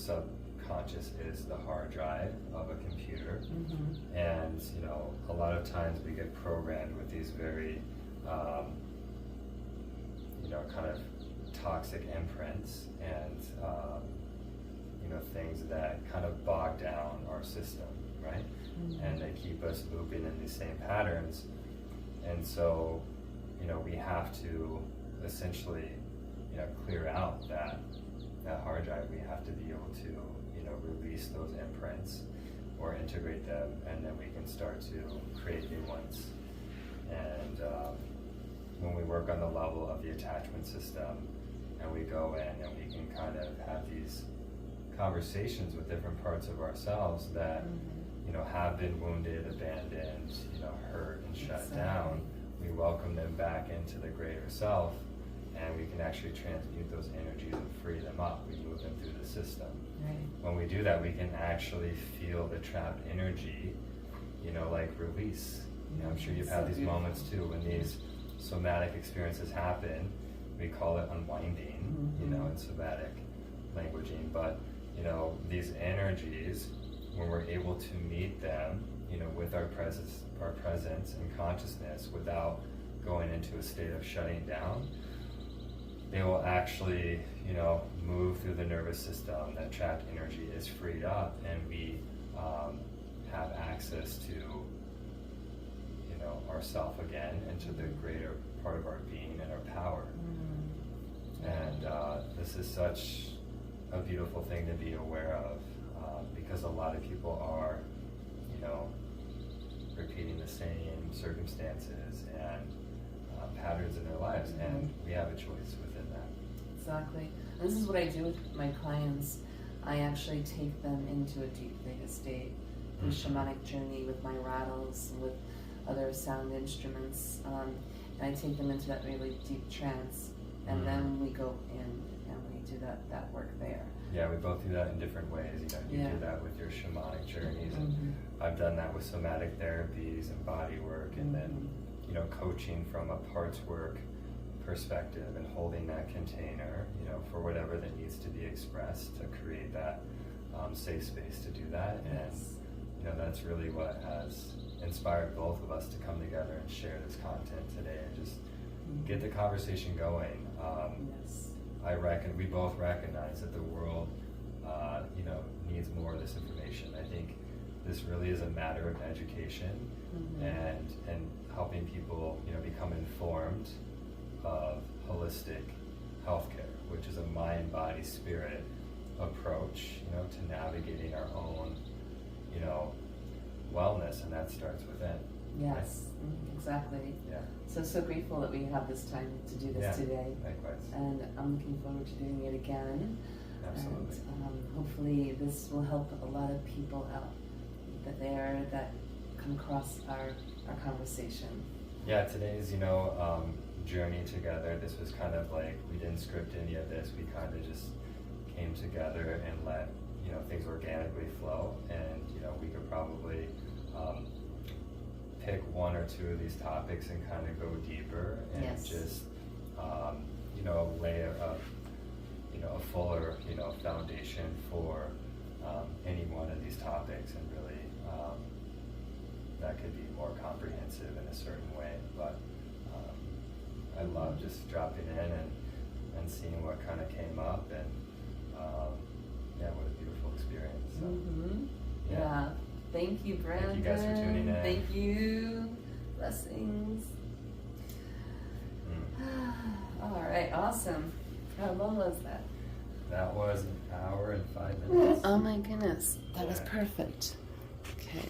Speaker 1: conscious is the hard drive of a computer.
Speaker 2: Mm-hmm.
Speaker 1: And, you know, a lot of times we get programmed with these very, you know, kind of toxic imprints and, you know, things that kind of bog down our system, right?
Speaker 2: Mm-hmm.
Speaker 1: And they keep us looping in these same patterns. And so, you know, we have to essentially, you know, clear out that hard drive. We have to be able to, you know, release those imprints or integrate them, and then we can start to create new ones. And when we work on the level of the attachment system, and we go in and we can kind of have these conversations with different parts of ourselves that,
Speaker 2: Mm-hmm.
Speaker 1: you know, have been wounded, abandoned, you know, hurt and shut
Speaker 2: Exactly.
Speaker 1: down, we welcome them back into the greater self, and we can actually transmute those energies and free them up. We move them through the system.
Speaker 2: Right.
Speaker 1: When we do that, we can actually feel the trapped energy, you know, like release. You know, I'm sure you've had
Speaker 2: So
Speaker 1: these
Speaker 2: beautiful.
Speaker 1: moments too, when these somatic experiences happen. We call it unwinding, you know, in somatic languaging. But, you know, these energies, when we're able to meet them, you know, with our presence and consciousness without going into a state of shutting down, they will actually, you know, move through the nervous system. That trapped energy is freed up, and we have access to, you know, ourself again, into the greater part of our being and our power. And this is such a beautiful thing to be aware of, because a lot of people are, you know, repeating the same circumstances and patterns in their lives, and we have a choice within that.
Speaker 2: Exactly. And this is what I do with my clients. I actually take them into a deep theta state through shamanic journey with my rattles and with other sound instruments. And I take them into that really deep trance, and then we go in and we do that work there.
Speaker 1: Yeah, we both do that in different ways. You know, you do that with your shamanic journeys, and I've done that with somatic therapies and body work, and then, you know, coaching from a parts work perspective and holding that container, you know, for whatever that needs to be expressed to create that safe space to do that. And, you know, that's really what has inspired both of us to come together and share this content today and just get the conversation going. We both recognize that the world, you know, needs more of this information. I think this really is a matter of education and helping people, you know, become informed of holistic healthcare, which is a mind, body, spirit approach, you know, to navigating our own, you know, wellness, and that starts within.
Speaker 2: Yes, exactly.
Speaker 1: Yeah.
Speaker 2: So grateful that we have this time to do this today.
Speaker 1: Likewise.
Speaker 2: And I'm looking forward to doing it again.
Speaker 1: Absolutely.
Speaker 2: And hopefully this will help a lot of people out that come across our conversation.
Speaker 1: Yeah, today's, you know, journey together, this was kind of like, we didn't script any of this. We kind of just came together and let, you know, things organically flow. And, you know, we could probably pick one or two of these topics and kind of go deeper and just, you know, lay you know, a fuller, you know, foundation for any one of these topics, and really that could be more comprehensive in a certain way. But I love just dropping in and seeing what kind of came up, and yeah, what a beautiful experience. So,
Speaker 2: yeah. Thank you, Brandon.
Speaker 1: Thank you guys for tuning in.
Speaker 2: Thank you. Blessings. All right, awesome. How long was that?
Speaker 1: That was an hour and 5 minutes.
Speaker 2: Oh my goodness, that was perfect. Okay.